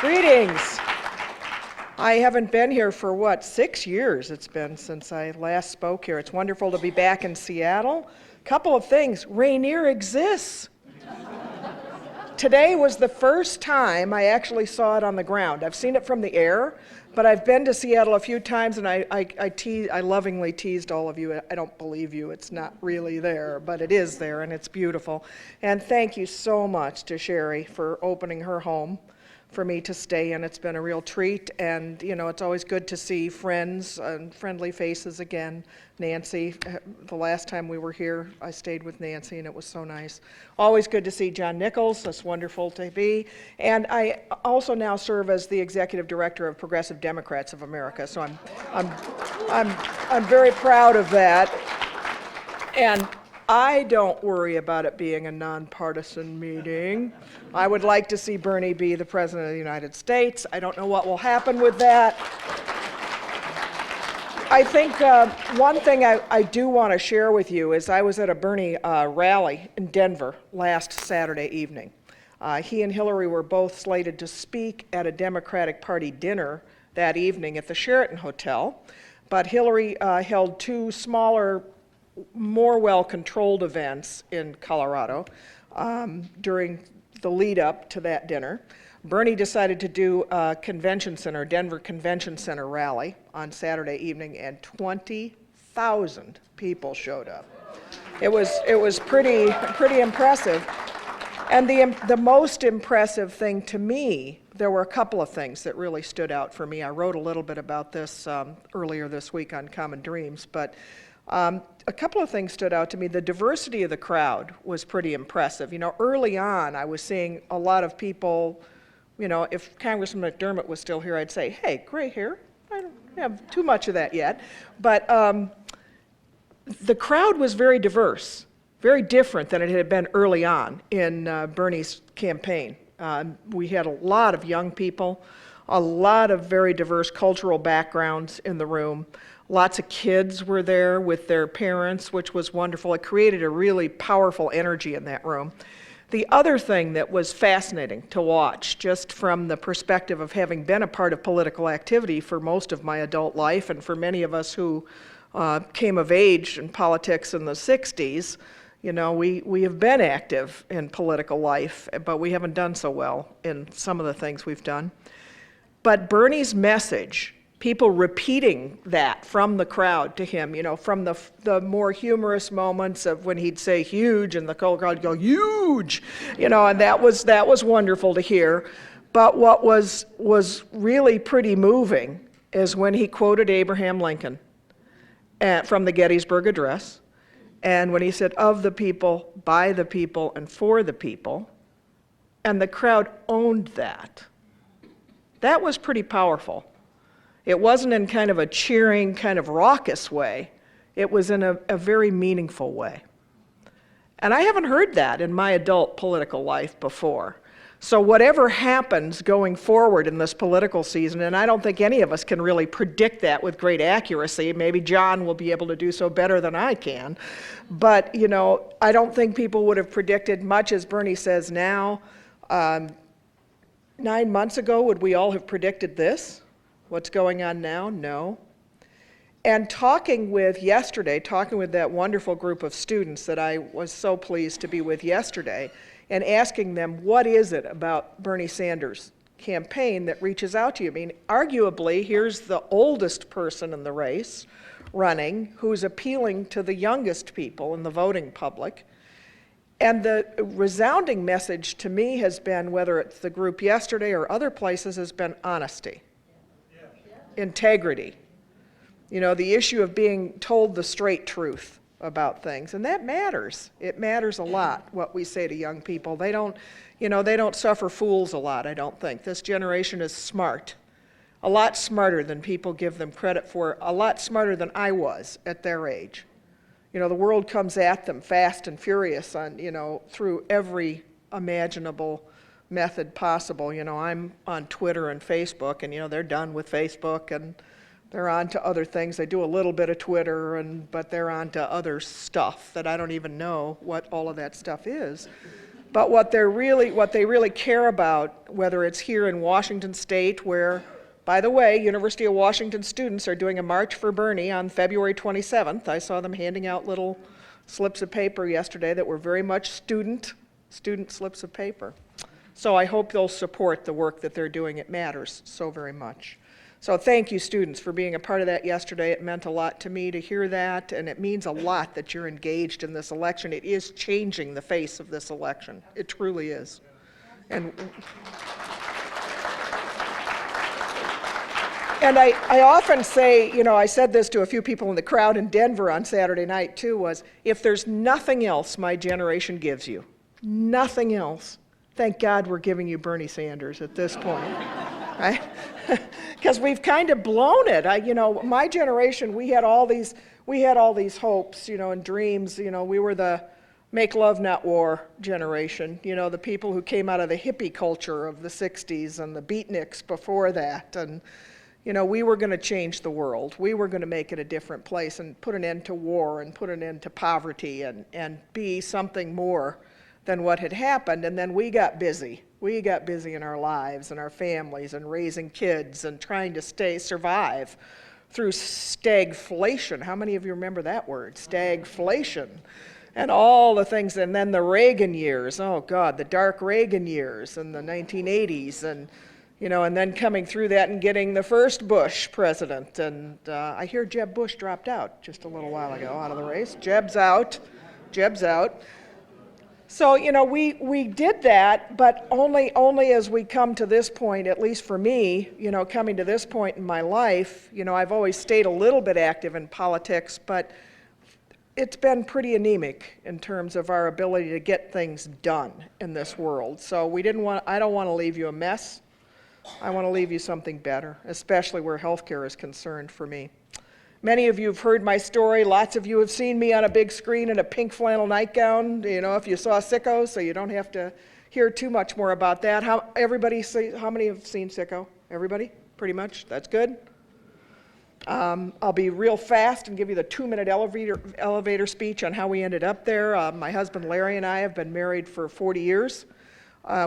Greetings. I haven't been here for 6 years it's been since I last spoke here. It's wonderful to be back in Seattle. Couple of things. Rainier exists. Today was the first time I actually saw it on the ground. I've seen it from the air, but I've been to Seattle a few times, and I lovingly teased all of you. I don't believe you. It's not really there, but it is there, and it's beautiful. And thank you so much to Sherry for opening her home for me to stay in. It's been a real treat, and it's always good to see friends and friendly faces again. Nancy, the last time we were here, I stayed with Nancy, and it was so nice. Always good to see John Nichols. It's wonderful to be. And I also now serve as the executive director of Progressive Democrats of America, so I'm very proud of that. And I don't worry about it being a nonpartisan meeting. I would like to see Bernie be the President of the United States. I don't know what will happen with that. I think one thing I do want to share with you is I was at a Bernie rally in Denver last Saturday evening. He and Hillary were both slated to speak at a Democratic Party dinner that evening at the Sheraton Hotel, but Hillary held two smaller, more well-controlled events in Colorado during the lead up to that dinner. Bernie decided to do a convention center, Denver Convention Center rally on Saturday evening, and 20,000 people showed up. It was pretty impressive. And the most impressive thing to me, there were a couple of things that really stood out for me. I wrote a little bit about this earlier this week on Common Dreams, but a couple of things stood out to me. The diversity of the crowd was pretty impressive. Early on, I was seeing a lot of people, if Congressman McDermott was still here, I'd say, hey, gray hair. I don't have too much of that yet. But the crowd was very diverse, very different than it had been early on in Bernie's campaign. We had a lot of young people, a lot of very diverse cultural backgrounds in the room. Lots of kids were there with their parents, which was wonderful. It created a really powerful energy in that room. The other thing that was fascinating to watch, just from the perspective of having been a part of political activity for most of my adult life, and for many of us who came of age in politics in the 60s, we have been active in political life, but we haven't done so well in some of the things we've done. But Bernie's message, people repeating that from the crowd to him, from the more humorous moments of when he'd say huge and the crowd would go huge, and that was wonderful to hear. But what was really pretty moving is when he quoted Abraham Lincoln from the Gettysburg Address, and when he said, of the people, by the people, and for the people, and the crowd owned that. That was pretty powerful. It wasn't in kind of a cheering, kind of raucous way. It was in a very meaningful way. And I haven't heard that in my adult political life before. So whatever happens going forward in this political season, and I don't think any of us can really predict that with great accuracy. Maybe John will be able to do so better than I can. But, I don't think people would have predicted much, as Bernie says now. 9 months ago, would we all have predicted this? What's going on now? No. And talking with that wonderful group of students that I was so pleased to be with yesterday, and asking them, what is it about Bernie Sanders' campaign that reaches out to you? I mean, arguably, here's the oldest person in the race running who's appealing to the youngest people in the voting public. And the resounding message to me has been, whether it's the group yesterday or other places, has been honesty. Integrity. The issue of being told the straight truth about things, and that matters. It matters a lot what we say to young people. They don't suffer fools a lot, I don't think. This generation is smart, a lot smarter than people give them credit for, a lot smarter than I was at their age. The world comes at them fast and furious through every imaginable method possible. I'm on Twitter and Facebook, and they're done with Facebook and they're on to other things. They do a little bit of Twitter, but they're on to other stuff that I don't even know what all of that stuff is. But what they really care about, whether it's here in Washington State, where, by the way, University of Washington students are doing a March for Bernie on February 27th. I saw them handing out little slips of paper yesterday that were very much student slips of paper. So I hope they'll support the work that they're doing. It matters so very much. So thank you, students, for being a part of that yesterday. It meant a lot to me to hear that, and it means a lot that you're engaged in this election. It is changing the face of this election. It truly is. And I often say, I said this to a few people in the crowd in Denver on Saturday night too, was if there's nothing else my generation gives you, nothing else, thank God we're giving you Bernie Sanders at this point. Right? Because we've kind of blown it. My generation, we had all these hopes, and dreams. We were the make love, not war generation. The people who came out of the hippie culture of the 60s and the beatniks before that. And, we were going to change the world. We were going to make it a different place and put an end to war and put an end to poverty and be something more than what had happened. And then we got busy. We got busy in our lives and our families and raising kids and trying to survive through stagflation. How many of you remember that word? Stagflation. And all the things, and then the Reagan years. Oh God, the dark Reagan years in the 1980s. And then coming through that and getting the first Bush president. And I hear Jeb Bush dropped out just a little while ago out of the race. Jeb's out. So, we did that, but only as we come to this point, at least for me, coming to this point in my life, I've always stayed a little bit active in politics, but it's been pretty anemic in terms of our ability to get things done in this world. So I don't want to leave you a mess. I want to leave you something better, especially where healthcare is concerned for me. Many of you have heard my story. Lots of you have seen me on a big screen in a pink flannel nightgown, if you saw Sicko, so you don't have to hear too much more about that. How many have seen Sicko? Everybody? Pretty much? That's good. I'll be real fast and give you the 2-minute elevator speech on how we ended up there. My husband Larry and I have been married for 40 years.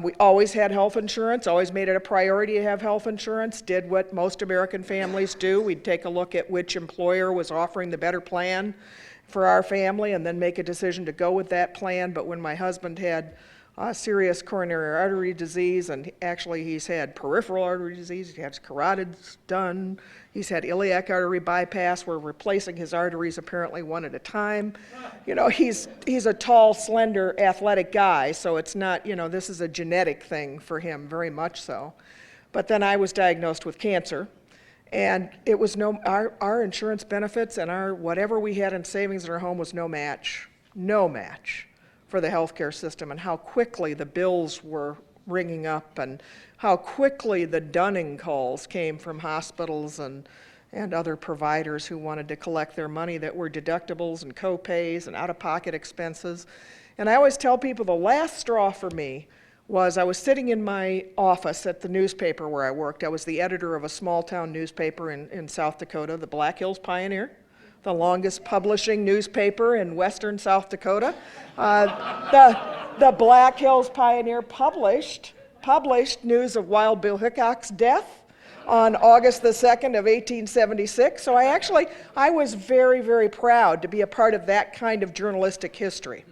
We always had health insurance, always made it a priority to have health insurance, did what most American families do. We'd take a look at which employer was offering the better plan for our family and then make a decision to go with that plan. But when my husband had serious coronary artery disease, and actually he's had peripheral artery disease, he has carotids done, he's had iliac artery bypass, we're replacing his arteries apparently one at a time. He's a tall, slender, athletic guy, so it's not, this is a genetic thing for him, very much so. But then I was diagnosed with cancer, and it was our insurance benefits and our whatever we had in savings in our home was no match for the healthcare system, and how quickly the bills were ringing up and how quickly the dunning calls came from hospitals and other providers who wanted to collect their money that were deductibles and co-pays and out-of-pocket expenses. And I always tell people the last straw for me was I was sitting in my office at the newspaper where I worked. I was the editor of a small-town newspaper in South Dakota, the Black Hills Pioneer, the longest publishing newspaper in western South Dakota. The Black Hills Pioneer published news of Wild Bill Hickok's death on August the 2nd of 1876. So I was very, very proud to be a part of that kind of journalistic history.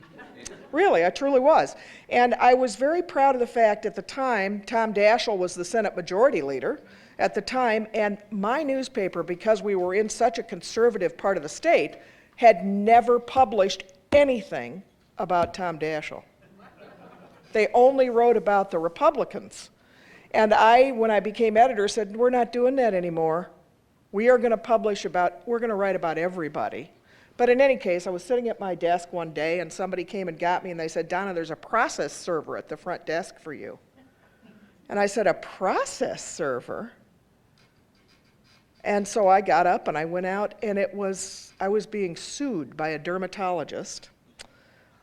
Really, I truly was. And I was very proud of the fact at the time, Tom Daschle was the Senate Majority Leader at the time, and my newspaper, because we were in such a conservative part of the state, had never published anything about Tom Daschle. They only wrote about the Republicans. And when I became editor, said, we're not doing that anymore. We're going to write about everybody. But in any case, I was sitting at my desk one day, and somebody came and got me, and they said, Donna, there's a process server at the front desk for you. And I said, a process server? And so I got up and I went out, and I was being sued by a dermatologist.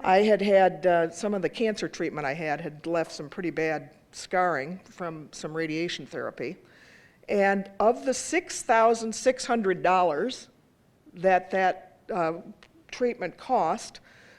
I had some of the cancer treatment I had left some pretty bad scarring from some radiation therapy. And of the $6,600 that treatment cost,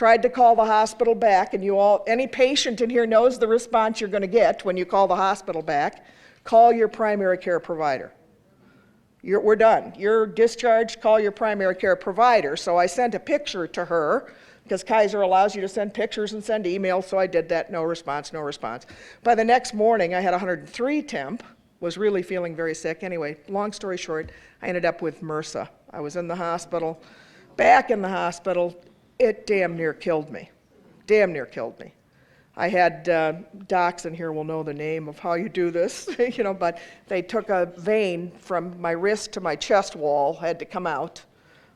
Tried to call the hospital back, and any patient in here knows the response you're going to get when you call the hospital back. Call your primary care provider. We're done. You're discharged, call your primary care provider. So I sent a picture to her, because Kaiser allows you to send pictures and send emails, so I did that. No response, no response. By the next morning, I had 103 temp, was really feeling very sick. Anyway, long story short, I ended up with MRSA. I was in the hospital, back in the hospital. It damn near killed me. Damn near killed me. I had docs in here will know the name of how you do this, but they took a vein from my wrist to my chest wall, had to come out.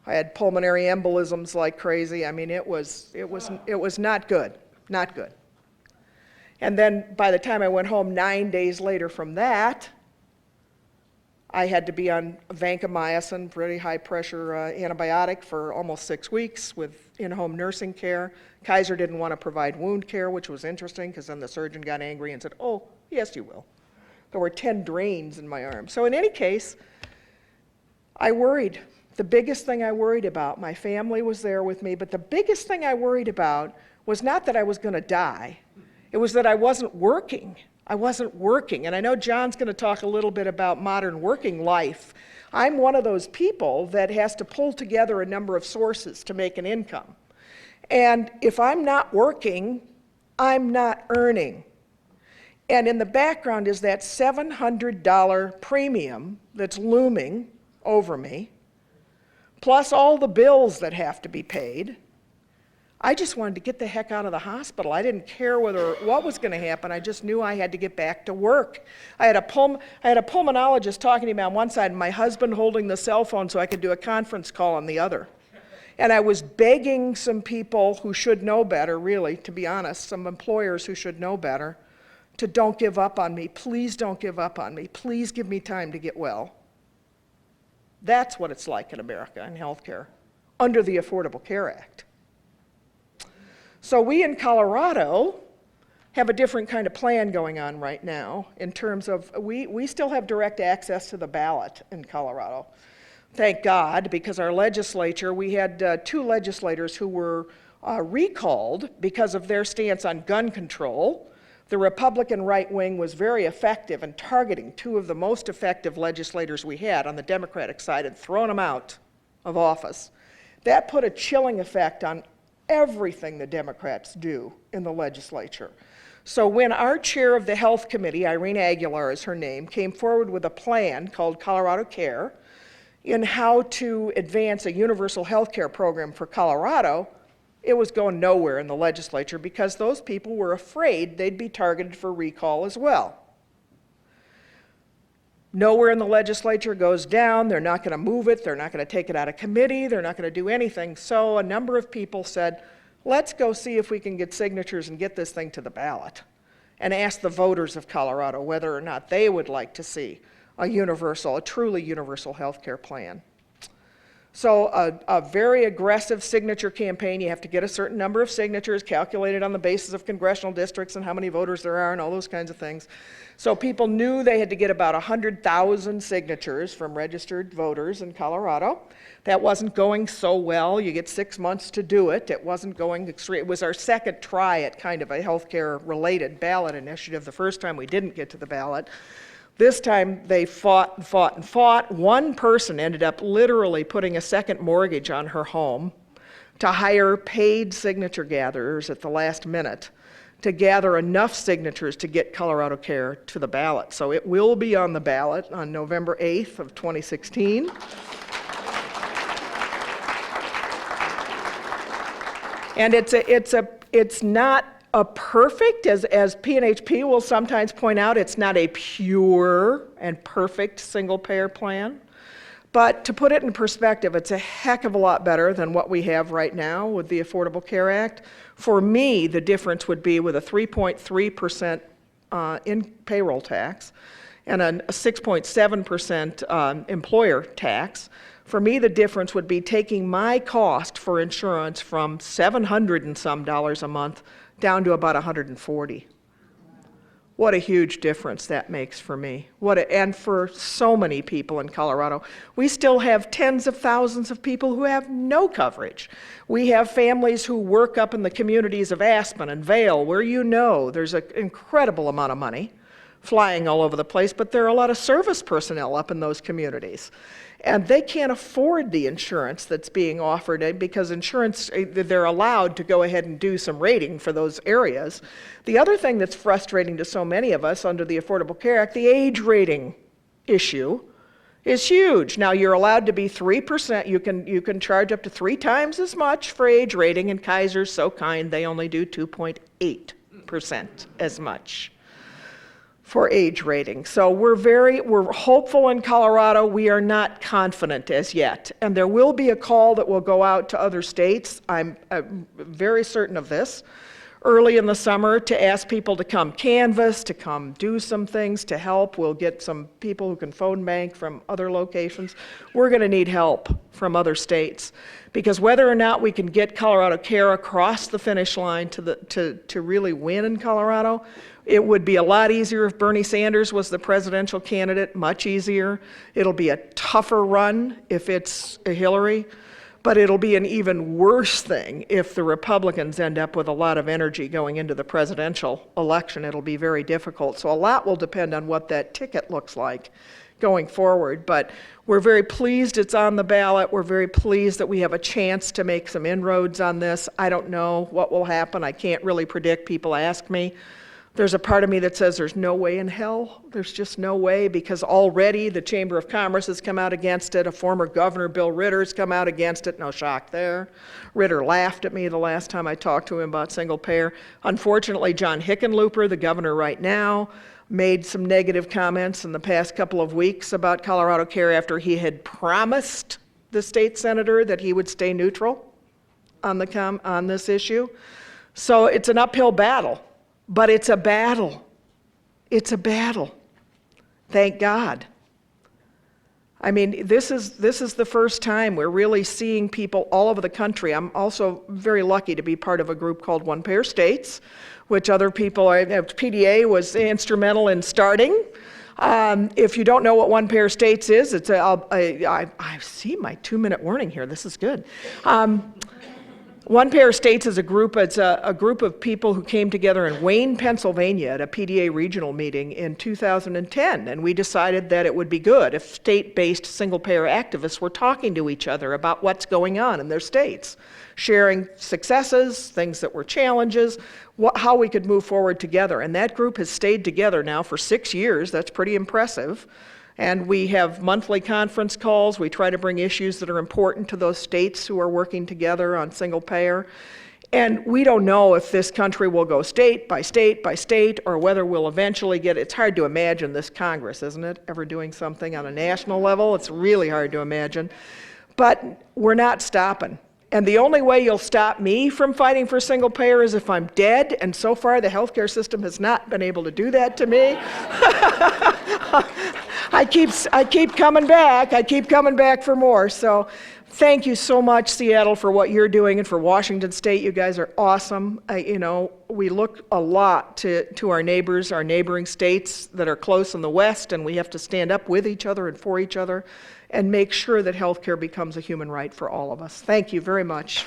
I had pulmonary embolisms like crazy. I mean, it was not good, not good. And then by the time I went home 9 days later from that, I had to be on vancomycin, pretty high pressure antibiotic for almost 6 weeks with in-home nursing care. Kaiser didn't want to provide wound care, which was interesting because then the surgeon got angry and said, oh, yes, you will. There were 10 drains in my arm. So in any case, I worried. The biggest thing I worried about, my family was there with me, but the biggest thing I worried about was not that I was going to die. It was that I wasn't working. I wasn't working. And I know John's going to talk a little bit about modern working life. I'm one of those people that has to pull together a number of sources to make an income. And if I'm not working, I'm not earning. And in the background is that $700 premium that's looming over me, plus all the bills that have to be paid. I just wanted to get the heck out of the hospital. I didn't care what was going to happen. I just knew I had to get back to work. I had a pulmonologist talking to me on one side and my husband holding the cell phone so I could do a conference call on the other. And I was begging some people who should know better, really, to be honest, some employers who should know better, to don't give up on me. Please don't give up on me. Please give me time to get well. That's what it's like in America in healthcare, under the Affordable Care Act. So we in Colorado have a different kind of plan going on right now in terms of, we still have direct access to the ballot in Colorado. Thank God, because our legislature, we had 2 legislators who were recalled because of their stance on gun control. The Republican right wing was very effective in targeting 2 of the most effective legislators we had on the Democratic side and throwing them out of office. That put a chilling effect on everything the Democrats do in the legislature. So when our chair of the health committee, Irene Aguilar is her name, came forward with a plan called Colorado Care in how to advance a universal health care program for Colorado, it was going nowhere in the legislature because those people were afraid they'd be targeted for recall as well. Nowhere in the legislature goes down. They're not going to move it. They're not going to take it out of committee. They're not going to do anything. So a number of people said, let's go see if we can get signatures and get this thing to the ballot and ask the voters of Colorado whether or not they would like to see a truly universal health care plan. So a very aggressive signature campaign. You have to get a certain number of signatures calculated on the basis of congressional districts and how many voters there are and all those kinds of things. So people knew they had to get about 100,000 signatures from registered voters in Colorado. That wasn't going so well. You get 6 months to do it. It wasn't going extreme. It was our second try at kind of a healthcare related ballot initiative. The first time we didn't get to the ballot. This time they fought and fought and fought. One person ended up literally putting a second mortgage on her home to hire paid signature gatherers at the last minute to gather enough signatures to get Colorado Care to the ballot. So it will be on the ballot on November 8th of 2016. And it's not a perfect, as PNHP will sometimes point out, it's not a pure and perfect single-payer plan. But to put it in perspective, it's a heck of a lot better than what we have right now with the Affordable Care Act. For me, the difference would be with a 3.3% in payroll tax and a 6.7% employer tax. For me, the difference would be taking my cost for insurance from $700 and some a month down to about $140. What a huge difference that makes for me. And for so many people in Colorado. We still have tens of thousands of people who have no coverage. We have families who work up in the communities of Aspen and Vail, where there's an incredible amount of money flying all over the place, but there are a lot of service personnel up in those communities. And they can't afford the insurance that's being offered because insurance, they're allowed to go ahead and do some rating for those areas. The other thing that's frustrating to so many of us under the Affordable Care Act, the age rating issue is huge. Now you're allowed to be 3%, you can charge up to 3 times as much for age rating, and Kaiser's so kind, they only do 2.8% as much for age rating. So we're hopeful in Colorado. We are not confident as yet. And there will be a call that will go out to other states, I'm very certain of this, early in the summer to ask people to come canvass, to come do some things to help. We'll get some people who can phone bank from other locations. We're going to need help from other states, because whether or not we can get Colorado Care across the finish line to really win in Colorado, it would be a lot easier if Bernie Sanders was the presidential candidate, much easier. It'll be a tougher run if it's Hillary, but it'll be an even worse thing if the Republicans end up with a lot of energy going into the presidential election. It'll be very difficult. So a lot will depend on what that ticket looks like going forward. But we're very pleased it's on the ballot. We're very pleased that we have a chance to make some inroads on this. I don't know what will happen. I can't really predict. People ask me. There's a part of me that says there's no way in hell. There's just no way, because already the Chamber of Commerce has come out against it. A former governor, Bill Ritter, has come out against it. No shock there. Ritter laughed at me the last time I talked to him about single payer. Unfortunately, John Hickenlooper, the governor right now, made some negative comments in the past couple of weeks about Colorado Care after he had promised the state senator that he would stay neutral on this issue. So it's an uphill battle. But it's a battle. It's a battle. Thank God. I mean, this is the first time we're really seeing people all over the country. I'm also very lucky to be part of a group called One Payer States, which other people, PDA was instrumental in starting. If you don't know what One Payer States is, I see my 2-minute warning here. This is good. One Payer States is a group of people who came together in Wayne, Pennsylvania at a PDA regional meeting in 2010, and we decided that it would be good if state-based single-payer activists were talking to each other about what's going on in their states, sharing successes, things that were challenges, how we could move forward together. And that group has stayed together now for 6 years. That's pretty impressive. And we have monthly conference calls. We try to bring issues that are important to those states who are working together on single payer. And we don't know if this country will go state by state by state, or whether we'll eventually it's hard to imagine this Congress, isn't it, ever doing something on a national level? It's really hard to imagine. But we're not stopping. And the only way you'll stop me from fighting for single payer is if I'm dead, and so far the healthcare system has not been able to do that to me. I keep coming back. I keep coming back for more. So thank you so much, Seattle, for what you're doing, and for Washington State. You guys are awesome. We look a lot to our neighbors, our neighboring states that are close in the West, and we have to stand up with each other and for each other and make sure that healthcare becomes a human right for all of us. Thank you very much.